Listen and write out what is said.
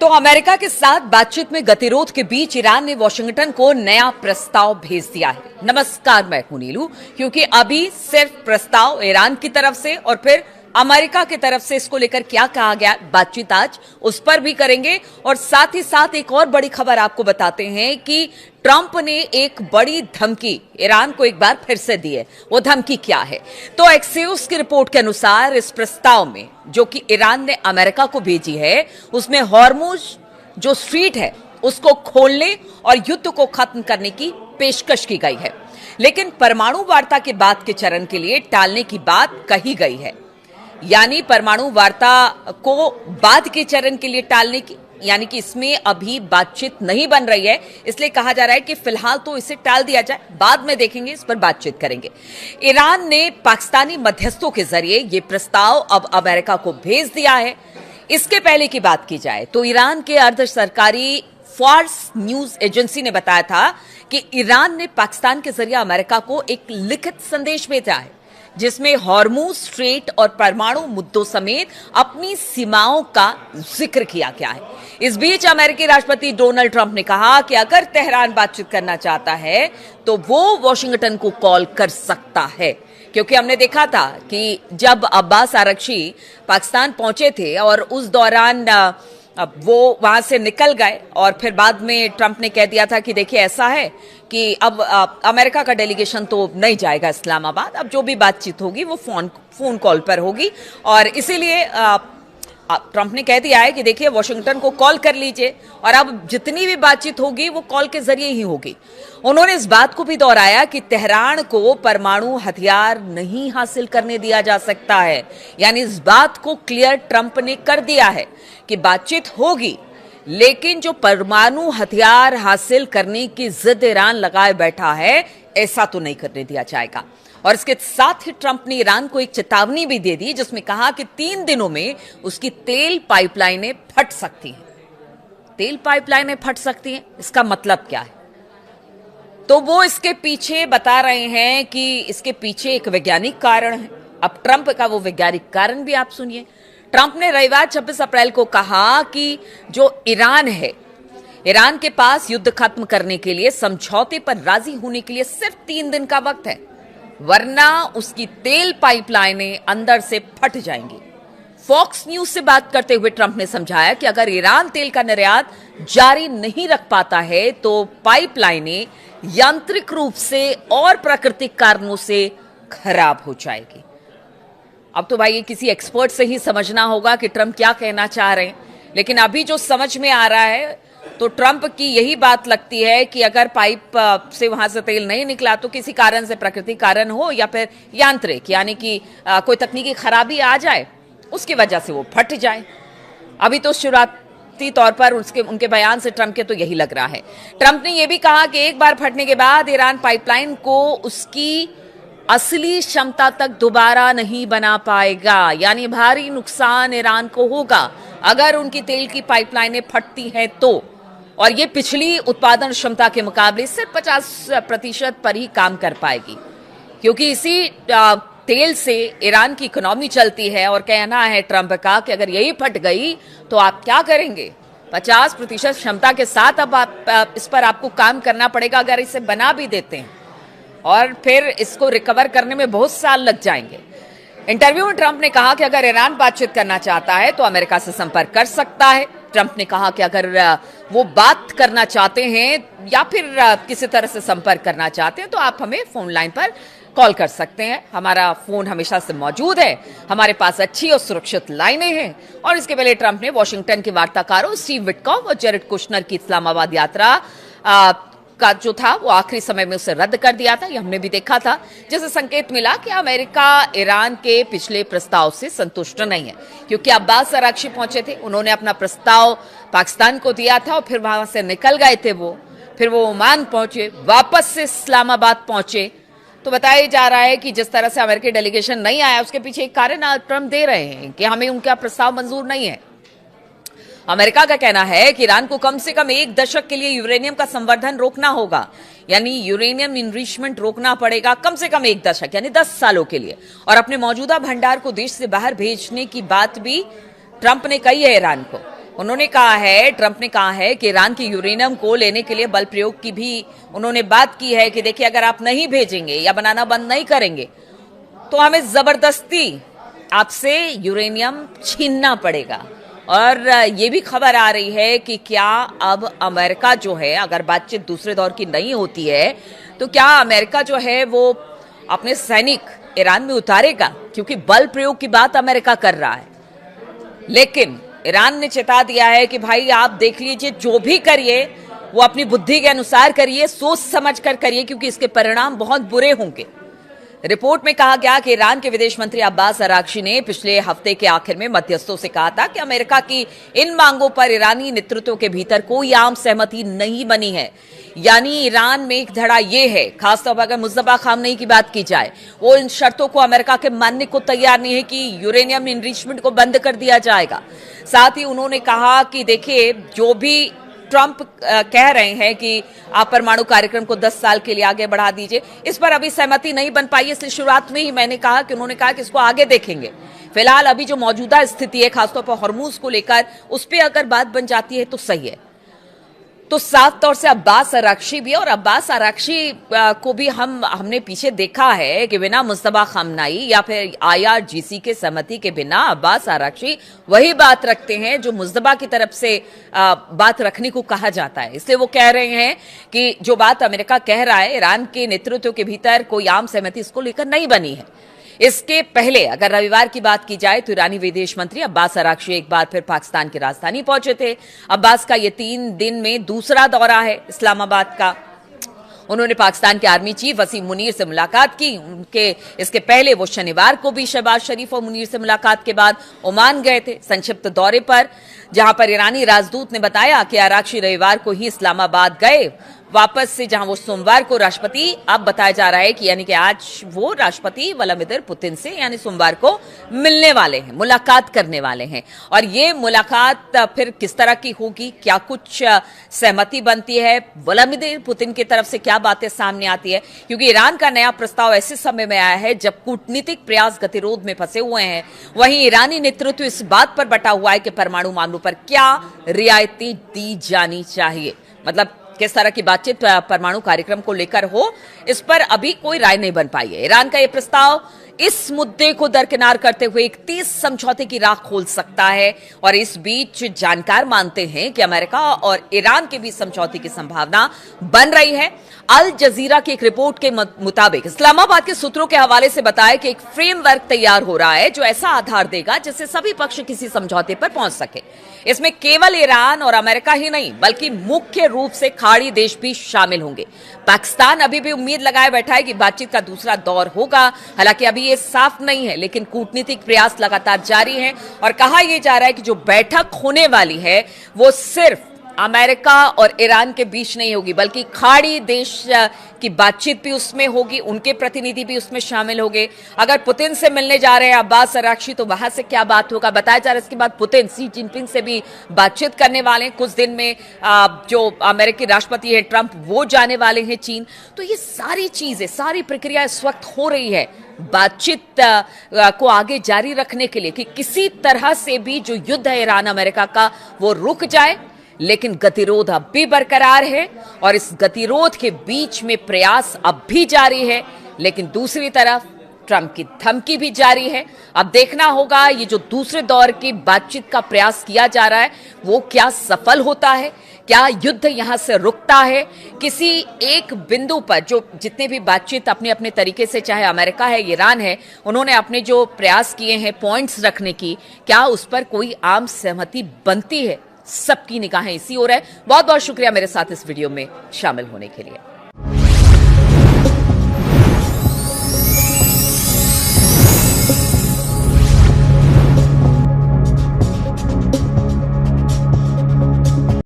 तो अमेरिका के साथ बातचीत में गतिरोध के बीच ईरान ने वॉशिंगटन को नया प्रस्ताव भेज दिया है। नमस्कार, मैं हूं नीलू। क्योंकि अभी सिर्फ प्रस्ताव ईरान की तरफ से और फिर अमेरिका की तरफ से इसको लेकर क्या कहा गया, बातचीत आज उस पर भी करेंगे। और साथ ही साथ एक और बड़ी खबर आपको बताते हैं कि ट्रंप ने एक बड़ी धमकी ईरान को एक बार फिर से दी है। वो धमकी क्या है? तो एक्सियोस की रिपोर्ट के अनुसार इस प्रस्ताव में जो कि ईरान ने अमेरिका को भेजी है, उसमें हॉर्मुज जो स्ट्रीट है उसको खोलने और युद्ध को खत्म करने की पेशकश की गई है, लेकिन परमाणु वार्ता के बाद के चरण के लिए टालने की बात कही गई है। यानी परमाणु वार्ता को बाद के चरण के लिए टालने की, यानी कि इसमें अभी बातचीत नहीं बन रही है, इसलिए कहा जा रहा है कि फिलहाल तो इसे टाल दिया जाए, बाद में देखेंगे, इस पर बातचीत करेंगे। ईरान ने पाकिस्तानी मध्यस्थों के जरिए यह प्रस्ताव अब अमेरिका को भेज दिया है। इसके पहले की बात की जाए तो ईरान के अर्ध सरकारी फार्स न्यूज एजेंसी ने बताया था कि ईरान ने पाकिस्तान के जरिए अमेरिका को एक लिखित संदेश भेजा है, जिसमें हॉर्मुज स्ट्रेट और परमाणु मुद्दों समेत अपनी सीमाओं का जिक्र किया गया है। इस बीच अमेरिकी राष्ट्रपति डोनाल्ड ट्रंप ने कहा कि अगर तेहरान बातचीत करना चाहता है तो वो वॉशिंगटन को कॉल कर सकता है, क्योंकि हमने देखा था कि जब अब्बास आरगची पाकिस्तान पहुंचे थे और उस दौरान अब वो वहां से निकल गए और फिर बाद में ट्रंप ने कह दिया था कि देखिए ऐसा है कि अब अमेरिका का डेलीगेशन तो नहीं जाएगा इस्लामाबाद, अब जो भी बातचीत होगी वो फोन कॉल पर होगी। और इसीलिए ट्रंप ने कह दिया है कि देखिए वॉशिंगटन को कॉल कर लीजिए और अब जितनी भी बातचीत होगी वो कॉल के जरिए ही होगी। उन्होंने इस बात को भी दोहराया कि तेहरान को परमाणु हथियार नहीं हासिल करने दिया जा सकता है। यानी इस बात को क्लियर ट्रंप ने कर दिया है कि बातचीत होगी, लेकिन जो परमाणु हथियार हासिल करने की जिद ईरान लगाए बैठा है, ऐसा तो नहीं करने दिया जाएगा। और इसके साथ ही ट्रंप ने ईरान को एक चेतावनी भी दे दी, जिसमें कहा कि 3 दिनों में उसकी तेल पाइपलाइनें फट सकती हैं। तेल पाइपलाइनें फट सकती हैं, इसका मतलब क्या है? तो वो इसके पीछे बता रहे हैं कि इसके पीछे एक वैज्ञानिक कारण है। अब ट्रंप का वो वैज्ञानिक कारण भी आप सुनिए। ट्रंप ने रविवार 26 अप्रैल को कहा कि जो ईरान है, ईरान के पास युद्ध खत्म करने के लिए समझौते पर राजी होने के लिए सिर्फ 3 दिन का वक्त है, वरना उसकी तेल पाइपलाइनें अंदर से फट जाएंगी। फॉक्स न्यूज से बात करते हुए ट्रंप ने समझाया कि अगर ईरान तेल का निर्यात जारी नहीं रख पाता है तो पाइपलाइनें यांत्रिक रूप से और प्राकृतिक कारणों से खराब हो जाएगी। अब तो भाई ये किसी एक्सपर्ट से ही समझना होगा कि ट्रंप क्या कहना चाह रहे हैं, लेकिन अभी जो समझ में आ रहा है तो ट्रंप की यही बात लगती है कि अगर पाइप से वहां से तेल नहीं निकला तो किसी कारण से, प्राकृतिक कारण हो या फिर यांत्रिक, यानी कि कोई तकनीकी खराबी आ जाए, उसकी वजह से वो फट जाए। अभी तो शुरुआती तौर पर उनके बयान से ट्रंप के तो यही लग रहा है। ट्रंप ने यह भी कहा कि एक बार फटने के बाद ईरान पाइपलाइन को उसकी असली क्षमता तक दोबारा नहीं बना पाएगा। यानी भारी नुकसान ईरान को होगा अगर उनकी तेल की पाइपलाइनें फटती हैं तो, और ये पिछली उत्पादन क्षमता के मुकाबले सिर्फ 50% पर ही काम कर पाएगी, क्योंकि इसी तेल से ईरान की इकोनॉमी चलती है। और कहना है ट्रंप का कि अगर यही फट गई तो आप क्या करेंगे? 50% क्षमता के साथ अब आप इस पर आपको काम करना पड़ेगा अगर इसे बना भी देते हैं, और फिर इसको रिकवर करने में बहुत साल लग जाएंगे। इंटरव्यू में ट्रंप ने कहा कि अगर ईरान बातचीत करना चाहता है तो अमेरिका से संपर्क कर सकता है। ट्रंप ने कहा कि अगर वो बात करना चाहते हैं या फिर किसी तरह से संपर्क करना चाहते हैं तो आप हमें फोन लाइन पर कॉल कर सकते हैं। हमारा फोन हमेशा से मौजूद है, हमारे पास अच्छी और सुरक्षित लाइनें हैं। और इसके पहले ट्रंप ने वॉशिंगटन के वार्ताकारों स्टीव विटकॉफ और जेरेड कुशनर की इस्लामाबाद यात्रा का जो था वो आखिरी समय में उसे रद्द कर दिया था। ये हमने भी देखा था, जिससे संकेत मिला कि अमेरिका ईरान के पिछले प्रस्ताव से संतुष्ट नहीं है, क्योंकि अब्बास आरगची पहुंचे थे, उन्होंने अपना प्रस्ताव पाकिस्तान को दिया था और फिर वहां से निकल गए थे फिर वो ओमान पहुंचे, वापस से इस्लामाबाद पहुंचे। तो बताया जा रहा है कि जिस तरह से अमेरिकी डेलीगेशन नहीं आया उसके पीछे एक कारण ट्रंप दे रहे हैं कि हमें उनका प्रस्ताव मंजूर नहीं है। अमेरिका का कहना है कि ईरान को कम से कम 1 दशक के लिए यूरेनियम का संवर्धन रोकना होगा, यानी यूरेनियम इनरिचमेंट रोकना पड़ेगा कम से कम 1 दशक यानी 10 सालों के लिए, और अपने मौजूदा भंडार को देश से बाहर भेजने की बात भी ट्रंप ने कही है ईरान को। उन्होंने कहा है, ट्रंप ने कहा है कि ईरान के यूरेनियम को लेने के लिए बल प्रयोग की भी उन्होंने बात की है कि देखिए अगर आप नहीं भेजेंगे या बनाना बंद नहीं करेंगे तो हमें जबरदस्ती आपसे यूरेनियम छीनना पड़ेगा। और ये भी खबर आ रही है कि क्या अब अमेरिका जो है, अगर बातचीत दूसरे दौर की नहीं होती है तो क्या अमेरिका जो है वो अपने सैनिक ईरान में उतारेगा, क्योंकि बल प्रयोग की बात अमेरिका कर रहा है। लेकिन ईरान ने चेता दिया है कि भाई आप देख लीजिए, जो भी करिए वो अपनी बुद्धि के अनुसार करिए, सोच समझ कर करिए, क्योंकि इसके परिणाम बहुत बुरे होंगे। रिपोर्ट में कहा गया कि ईरान के विदेश मंत्री अब्बास अराक्ची ने पिछले हफ्ते के आखिर में मध्यस्थों से कहा था कि अमेरिका की इन मांगों पर ईरानी नेतृत्व के भीतर कोई आम सहमति नहीं बनी है। यानी ईरान में एक धड़ा यह है, खासतौर पर अगर मुस्तफा खामनेई की बात की जाए, वो इन शर्तों को अमेरिका के मानने को तैयार नहीं है कि यूरेनियम इनरिचमेंट को बंद कर दिया जाएगा। साथ ही उन्होंने कहा कि देखिए, जो भी ट्रंप कह रहे हैं कि आप परमाणु कार्यक्रम को 10 साल के लिए आगे बढ़ा दीजिए, इस पर अभी सहमति नहीं बन पाई है। इसलिए शुरुआत में ही मैंने कहा कि उन्होंने कहा कि इसको आगे देखेंगे। फिलहाल अभी जो मौजूदा स्थिति है, खासतौर पर हॉर्मुज को लेकर, उस पर अगर बात बन जाती है तो सही है। तो साफ तौर से अब्बास अराक्ची भी, और अब्बास अराक्ची को भी हमने पीछे देखा है कि बिना मुस्तफा खामनेई या फिर IRGC के सहमति के बिना अब्बास अराक्ची वही बात रखते हैं जो मुस्तफा की तरफ से बात रखने को कहा जाता है। इसलिए वो कह रहे हैं कि जो बात अमेरिका कह रहा है, ईरान के नेतृत्व के भीतर कोई आम सहमति इसको लेकर नहीं बनी है। इसके पहले अगर रविवार की बात की जाए तो ईरानी विदेश मंत्री अब्बास अराक्ची एक बार फिर पाकिस्तान की राजधानी पहुंचे थे। अब्बास का ये 3 दिन में दूसरा दौरा है इस्लामाबाद का। उन्होंने पाकिस्तान के आर्मी चीफ वसीम मुनीर से मुलाकात की। इसके पहले वो शनिवार को भी शहबाज शरीफ और मुनीर से मुलाकात के बाद ओमान गए थे संक्षिप्त दौरे पर, जहां पर ईरानी राजदूत ने बताया कि अराक्ची रविवार को ही इस्लामाबाद गए वापस से, जहां वो सोमवार को राष्ट्रपति, अब बताया जा रहा है कि यानी कि आज वो राष्ट्रपति व्लादिमीर पुतिन से यानी सोमवार को मिलने वाले हैं, मुलाकात करने वाले हैं। और ये मुलाकात फिर किस तरह की होगी, क्या कुछ सहमति बनती है, व्लादिमीर पुतिन की तरफ से क्या बातें सामने आती है, क्योंकि ईरान का नया प्रस्ताव ऐसे समय में आया है जब कूटनीतिक प्रयास गतिरोध में फंसे हुए हैं। वहीं ईरानी नेतृत्व इस बात पर बटा हुआ है कि परमाणु मामलों पर क्या रियायतें दी जानी चाहिए, मतलब किस तरह की बातचीत परमाणु कार्यक्रम को लेकर हो, इस पर अभी कोई राय नहीं बन पाई है। ईरान का यह प्रस्ताव इस मुद्दे को दरकिनार करते हुए एक 30 समझौते की राह खोल सकता है। और इस बीच जानकार मानते हैं कि अमेरिका और ईरान के बीच समझौते की संभावना बन रही है। अल जजीरा की एक रिपोर्ट के मुताबिक इस्लामाबाद के सूत्रों के हवाले से बताया कि एक फ्रेमवर्क तैयार हो रहा है जो ऐसा आधार देगा जिससे सभी पक्ष किसी समझौते पर पहुंच सके। इसमें केवल ईरान और अमेरिका ही नहीं बल्कि मुख्य रूप से खाड़ी देश भी शामिल होंगे। पाकिस्तान अभी भी उम्मीद लगाए बैठा है कि बातचीत का दूसरा दौर होगा। हालांकि अभी ये साफ नहीं है, लेकिन कूटनीतिक प्रयास लगातार जारी हैं और कहा यह जा रहा है कि जो बैठक होने वाली है वो सिर्फ अमेरिका और ईरान के बीच नहीं होगी, बल्कि खाड़ी देश की बातचीत भी उसमें होगी, उनके प्रतिनिधि भी उसमें शामिल होंगे। अगर पुतिन से मिलने जा रहे हैं अब्बास अराक्ची तो वहां से क्या बात होगा, बताया जा रहा है इसके बाद पुतिन शी जिनपिंग से भी बातचीत करने वाले हैं। कुछ दिन में जो अमेरिकी राष्ट्रपति है ट्रंप, वो जाने वाले हैं चीन। तो ये सारी चीजें, सारी प्रक्रिया इस वक्त हो रही है बातचीत को आगे जारी रखने के लिए कि किसी तरह से भी जो युद्ध है ईरान अमेरिका का वो रुक जाए। लेकिन गतिरोध अब भी बरकरार है और इस गतिरोध के बीच में प्रयास अब भी जारी है, लेकिन दूसरी तरफ ट्रंप की धमकी भी जारी है। अब देखना होगा ये जो दूसरे दौर की बातचीत का प्रयास किया जा रहा है वो क्या सफल होता है, क्या युद्ध यहां से रुकता है। किसी एक बिंदु पर जो जितने भी बातचीत अपने अपने तरीके से, चाहे अमेरिका है, ईरान है, उन्होंने अपने जो प्रयास किए हैं पॉइंट्स रखने की, क्या उस पर कोई आम सहमति बनती है। सबकी निगाहें इसी ओर है। बहुत बहुत शुक्रिया मेरे साथ इस वीडियो में शामिल होने के लिए।